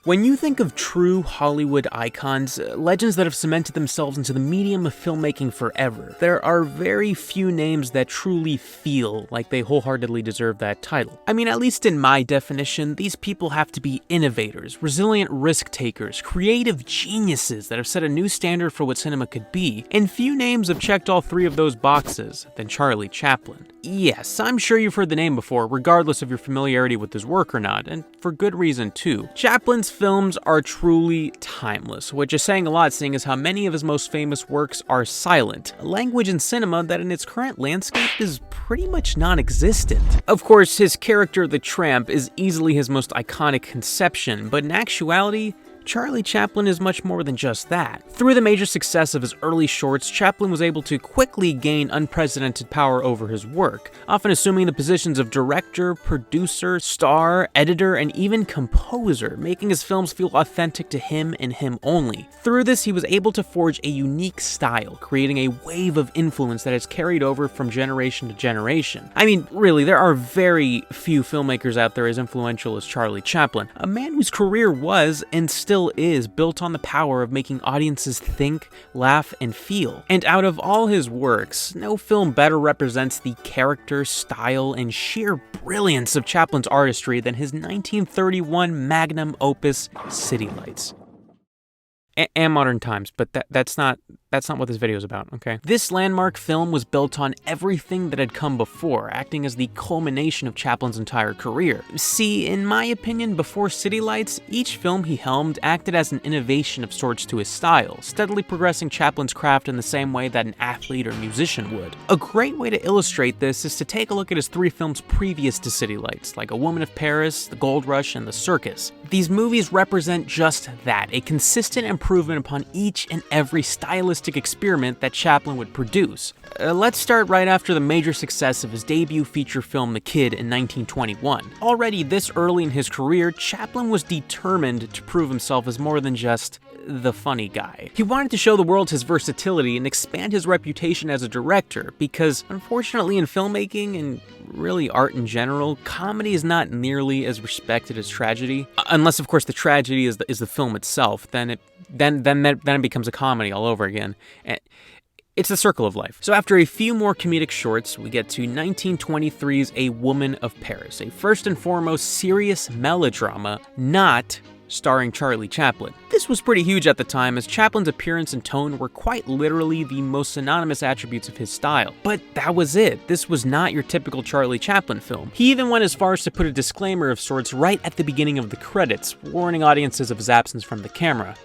When you think of true Hollywood icons, legends that have cemented themselves into the medium of filmmaking forever, there are very few names that truly feel like they wholeheartedly deserve that title. I mean, at least in my definition, these people have to be innovators, resilient risk-takers, creative geniuses that have set a new standard for what cinema could be, and few names have checked all three of those boxes than Charlie Chaplin. Yes, I'm sure you've heard the name before, regardless of your familiarity with his work or not, and for good reason too. Chaplin's films are truly timeless, which is saying a lot seeing as how many of his most famous works are silent, a language in cinema that in its current landscape is pretty much non-existent. Of course, his character the Tramp is easily his most iconic conception, but in actuality, Charlie Chaplin is much more than just that. Through the major success of his early shorts, Chaplin was able to quickly gain unprecedented power over his work, often assuming the positions of director, producer, star, editor, and even composer, making his films feel authentic to him and him only. Through this, he was able to forge a unique style, creating a wave of influence that has carried over from generation to generation. I mean, really, there are very few filmmakers out there as influential as Charlie Chaplin, a man whose career was, and still is, built on the power of making audiences think, laugh, and feel. And out of all his works, no film better represents the character, style, and sheer brilliance of Chaplin's artistry than his 1931 magnum opus, City Lights. And Modern Times, but that's not what this video is about, okay? This landmark film was built on everything that had come before, acting as the culmination of Chaplin's entire career. See, in my opinion, before City Lights, each film he helmed acted as an innovation of sorts to his style, steadily progressing Chaplin's craft in the same way that an athlete or musician would. A great way to illustrate this is to take a look at his three films previous to City Lights, like A Woman of Paris, The Gold Rush, and The Circus. These movies represent just that, a consistent improvement upon each and every stylistic experiment that Chaplin would produce. Let's start right after the major success of his debut feature film The Kid in 1921. Already this early in his career, Chaplin was determined to prove himself as more than just the funny guy. He wanted to show the world his versatility and expand his reputation as a director, because unfortunately in filmmaking and really art in general, comedy is not nearly as respected as tragedy. Unless of course the tragedy is the film itself, then it becomes a comedy all over again. It's the circle of life. So after a few more comedic shorts, we get to 1923's A Woman of Paris, a first and foremost serious melodrama, not starring Charlie Chaplin. This was pretty huge at the time, as Chaplin's appearance and tone were quite literally the most synonymous attributes of his style. But that was it. This was not your typical Charlie Chaplin film. He even went as far as to put a disclaimer of sorts right at the beginning of the credits, warning audiences of his absence from the camera.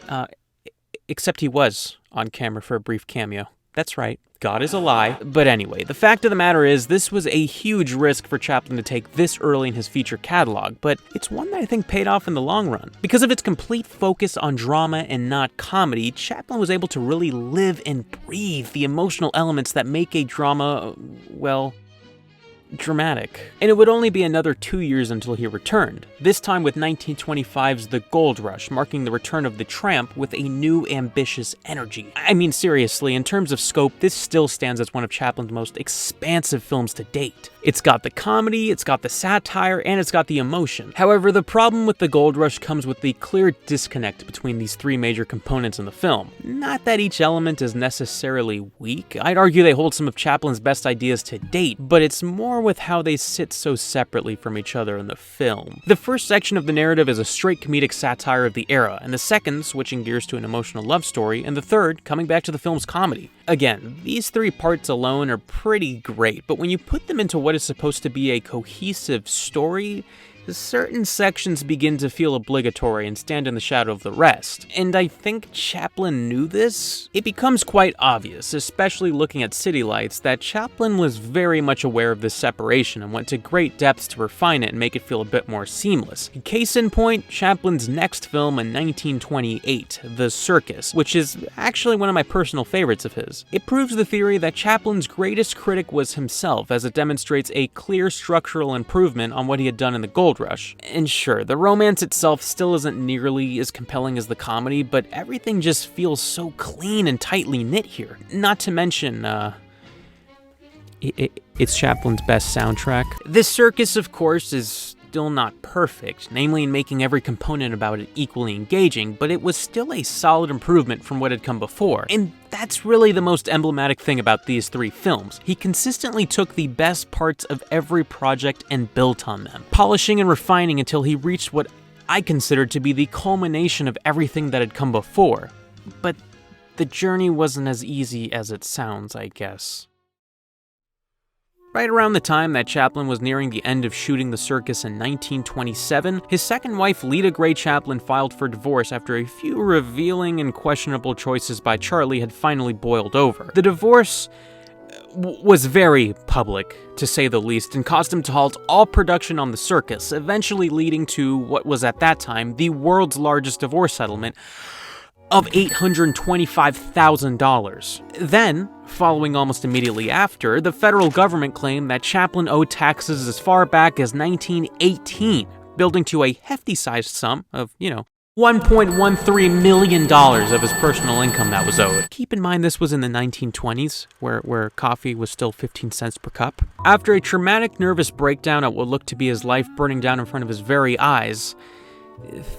Except he was on camera for a brief cameo. That's right. God is a lie. But anyway, the fact of the matter is, this was a huge risk for Chaplin to take this early in his feature catalog, but it's one that I think paid off in the long run. Because of its complete focus on drama and not comedy, Chaplin was able to really live and breathe the emotional elements that make a drama, well, dramatic. And it would only be another 2 years until he returned, this time with 1925's The Gold Rush, marking the return of the Tramp with a new ambitious energy. I mean, seriously, in terms of scope, this still stands as one of Chaplin's most expansive films to date. It's got the comedy, it's got the satire, and it's got the emotion. However, the problem with The Gold Rush comes with the clear disconnect between these three major components in the film. Not that each element is necessarily weak, I'd argue they hold some of Chaplin's best ideas to date, but it's more with how they sit so separately from each other in the film. The first section of the narrative is a straight comedic satire of the era, and the second switching gears to an emotional love story, and the third coming back to the film's comedy. Again, these three parts alone are pretty great, but when you put them into what is supposed to be a cohesive story, certain sections begin to feel obligatory and stand in the shadow of the rest. And I think Chaplin knew this. It becomes quite obvious, especially looking at City Lights, that Chaplin was very much aware of this separation and went to great depths to refine it and make it feel a bit more seamless. Case in point, Chaplin's next film in 1928, The Circus, which is actually one of my personal favorites of his. It proves the theory that Chaplin's greatest critic was himself, as it demonstrates a clear structural improvement on what he had done in The Gold Rush. And sure, the romance itself still isn't nearly as compelling as the comedy, but everything just feels so clean and tightly knit here. Not to mention, it's Chaplin's best soundtrack. This Circus, of course, is still not perfect, namely in making every component about it equally engaging, but it was still a solid improvement from what had come before. And that's really the most emblematic thing about these three films. He consistently took the best parts of every project and built on them, polishing and refining until he reached what I considered to be the culmination of everything that had come before. But the journey wasn't as easy as it sounds, I guess. Right around the time that Chaplin was nearing the end of shooting The Circus in 1927, his second wife, Lita Gray Chaplin, filed for divorce after a few revealing and questionable choices by Charlie had finally boiled over. The divorce was very public, to say the least, and caused him to halt all production on The Circus, eventually leading to what was at that time the world's largest divorce settlement of $825,000. Then, following almost immediately after, the federal government claimed that Chaplin owed taxes as far back as 1918, building to a hefty-sized sum of, $1.13 million of his personal income that was owed. Keep in mind this was in the 1920s, where coffee was still 15 cents per cup. After a traumatic nervous breakdown at what looked to be his life burning down in front of his very eyes,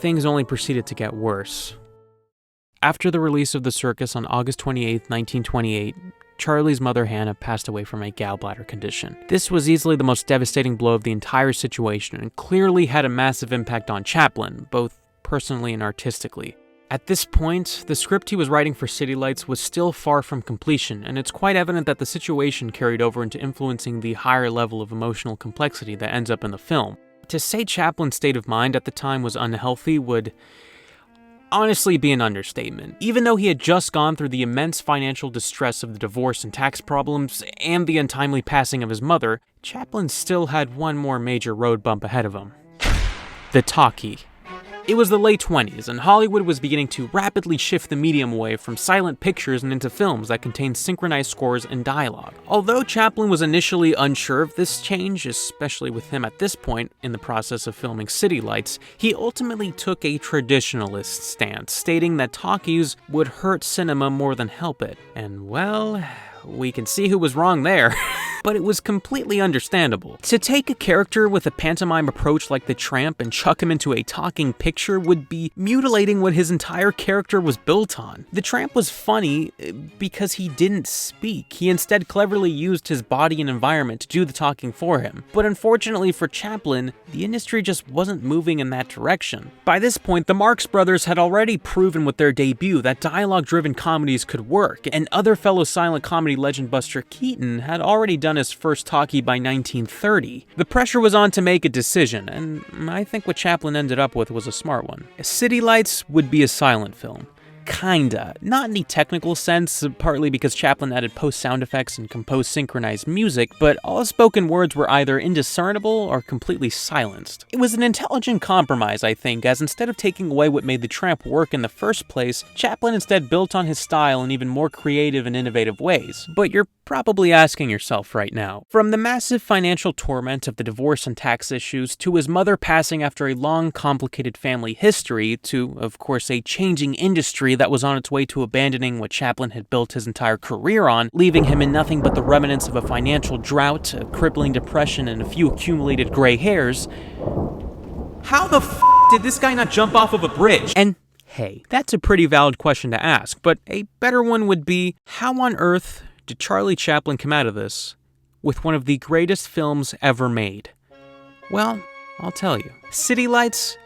things only proceeded to get worse. After the release of The Circus on August 28, 1928, Charlie's mother Hannah passed away from a gallbladder condition. This was easily the most devastating blow of the entire situation and clearly had a massive impact on Chaplin, both personally and artistically. At this point, the script he was writing for City Lights was still far from completion, and it's quite evident that the situation carried over into influencing the higher level of emotional complexity that ends up in the film. To say Chaplin's state of mind at the time was unhealthy would honestly be an understatement. Even though he had just gone through the immense financial distress of the divorce and tax problems and the untimely passing of his mother, Chaplin still had one more major road bump ahead of him. The Talkie. It was the late 20s, and Hollywood was beginning to rapidly shift the medium away from silent pictures and into films that contained synchronized scores and dialogue. Although Chaplin was initially unsure of this change, especially with him at this point in the process of filming City Lights, he ultimately took a traditionalist stance, stating that talkies would hurt cinema more than help it. And well, we can see who was wrong there. But it was completely understandable. To take a character with a pantomime approach like the Tramp and chuck him into a talking picture would be mutilating what his entire character was built on. The Tramp was funny because he didn't speak. He instead cleverly used his body and environment to do the talking for him. But unfortunately for Chaplin, the industry just wasn't moving in that direction. By this point, the Marx Brothers had already proven with their debut that dialogue-driven comedies could work, and other fellow silent comedy legend Buster Keaton had already done his first talkie by 1930. The pressure was on to make a decision, and I think what Chaplin ended up with was a smart one. City Lights would be a silent film. Kinda. Not in the technical sense, partly because Chaplin added post-sound effects and composed synchronized music, but all spoken words were either indiscernible or completely silenced. It was an intelligent compromise, I think, as instead of taking away what made the Tramp work in the first place, Chaplin instead built on his style in even more creative and innovative ways. But you're probably asking yourself right now, from the massive financial torment of the divorce and tax issues, to his mother passing after a long, complicated family history, to, of course, a changing industry that was on its way to abandoning what Chaplin had built his entire career on, leaving him in nothing but the remnants of a financial drought, a crippling depression, and a few accumulated gray hairs. How the f*** did this guy not jump off of a bridge? And hey, that's a pretty valid question to ask, but a better one would be, how on earth did Charlie Chaplin come out of this with one of the greatest films ever made? Well, I'll tell you. City Lights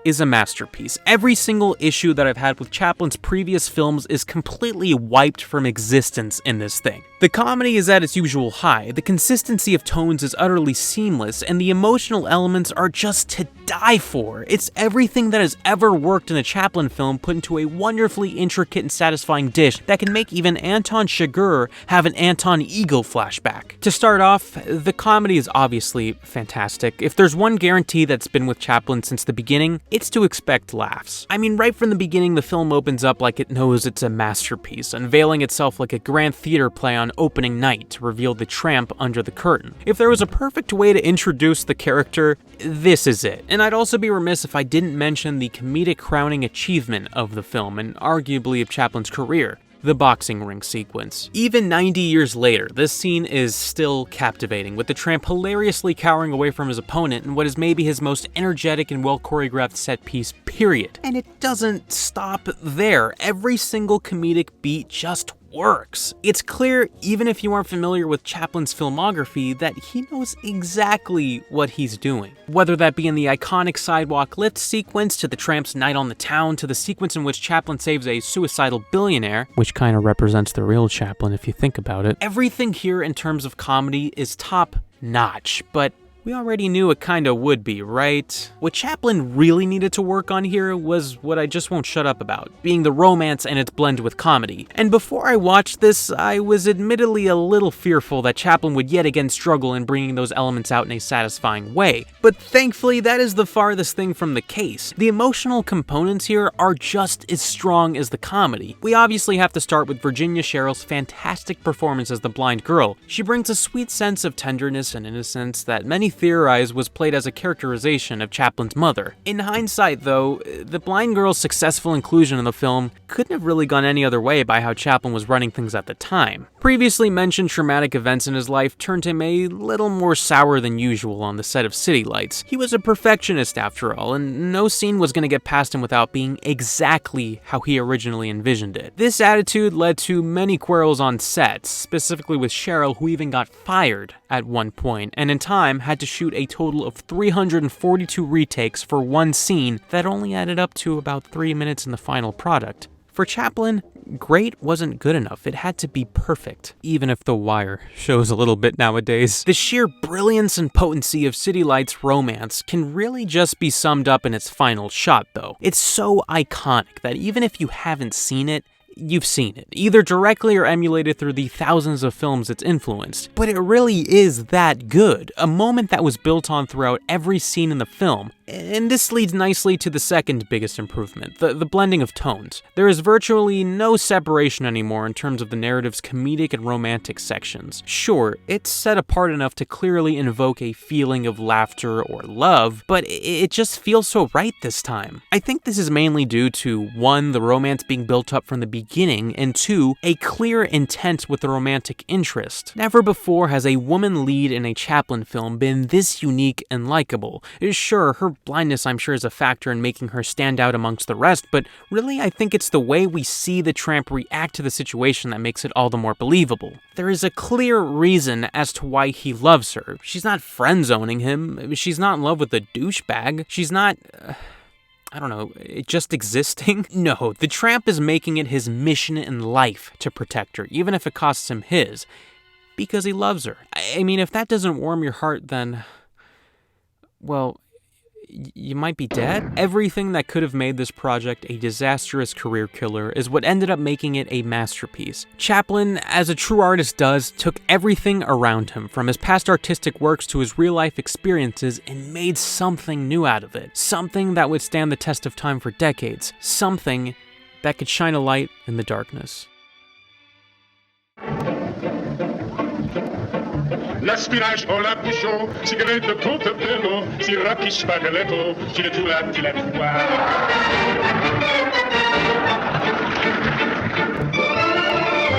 is a masterpiece. Every single issue that I've had with Chaplin's previous films is completely wiped from existence in this thing. The comedy is at its usual high, the consistency of tones is utterly seamless, and the emotional elements are just to die for. It's everything that has ever worked in a Chaplin film put into a wonderfully intricate and satisfying dish that can make even Anton Chigurh have an Anton Ego flashback. To start off, the comedy is obviously fantastic. If there's one guarantee that's been with Chaplin since the beginning, it's to expect laughs. I mean, right from the beginning, the film opens up like it knows it's a masterpiece, unveiling itself like a grand theater play on opening night to reveal the Tramp under the curtain. If there was a perfect way to introduce the character, this is it. And I'd also be remiss if I didn't mention the comedic crowning achievement of the film, and arguably of Chaplin's career. the boxing ring sequence. Even 90 years later, this scene is still captivating, with the tramp hilariously cowering away from his opponent in what is maybe his most energetic and well-choreographed set piece, period. And it doesn't stop there. Every single comedic beat just works. It's clear, even if you aren't familiar with Chaplin's filmography, that he knows exactly what he's doing. Whether that be in the iconic sidewalk lift sequence, to the tramp's night on the town, to the sequence in which Chaplin saves a suicidal billionaire, which kind of represents the real Chaplin if you think about it. Everything here in terms of comedy is top notch, but we already knew it kinda would be, right? What Chaplin really needed to work on here was what I just won't shut up about, being the romance and its blend with comedy. And before I watched this, I was admittedly a little fearful that Chaplin would yet again struggle in bringing those elements out in a satisfying way. But thankfully, that is the farthest thing from the case. The emotional components here are just as strong as the comedy. We obviously have to start with Virginia Cheryl's fantastic performance as the blind girl. She brings a sweet sense of tenderness and innocence that many theorize was played as a characterization of Chaplin's mother. In hindsight, though, the blind girl's successful inclusion in the film couldn't have really gone any other way by how Chaplin was running things at the time. Previously mentioned traumatic events in his life turned him a little more sour than usual on the set of City Lights. He was a perfectionist after all, and no scene was going to get past him without being exactly how he originally envisioned it. This attitude led to many quarrels on set, specifically with Cheryl, who even got fired at one point, and in time had to shoot a total of 342 retakes for one scene that only added up to about 3 minutes in the final product. For Chaplin, great wasn't good enough. It had to be perfect, even if The Wire shows a little bit nowadays. The sheer brilliance and potency of City Lights' romance can really just be summed up in its final shot, though. It's so iconic that even if you haven't seen it, you've seen it, either directly or emulated through the thousands of films it's influenced. But it really is that good, a moment that was built on throughout every scene in the film. And this leads nicely to the second biggest improvement, the blending of tones. There is virtually no separation anymore in terms of the narrative's comedic and romantic sections. Sure, it's set apart enough to clearly invoke a feeling of laughter or love, but it just feels so right this time. I think this is mainly due to 1, the romance being built up from the beginning, and 2, a clear intent with the romantic interest. Never before has a woman lead in a Chaplin film been this unique and likable. Sure, her blindness I'm sure is a factor in making her stand out amongst the rest, but really I think it's the way we see the tramp react to the situation that makes it all the more believable. There is a clear reason as to why he loves her. She's not friend-zoning him, she's not in love with a douchebag, she's not I don't know, just existing? No, the tramp is making it his mission in life to protect her, even if it costs him his, because he loves her. I mean, if that doesn't warm your heart, then, well, you might be dead. Everything that could have made this project a disastrous career killer is what ended up making it a masterpiece. Chaplin, as a true artist does, took everything around him, from his past artistic works to his real-life experiences, and made something new out of it. Something that would stand the test of time for decades. Something that could shine a light in the darkness. La spinache o la bouchon, cigarette de Portobello, sirop qui spaghetto, j'ai tout la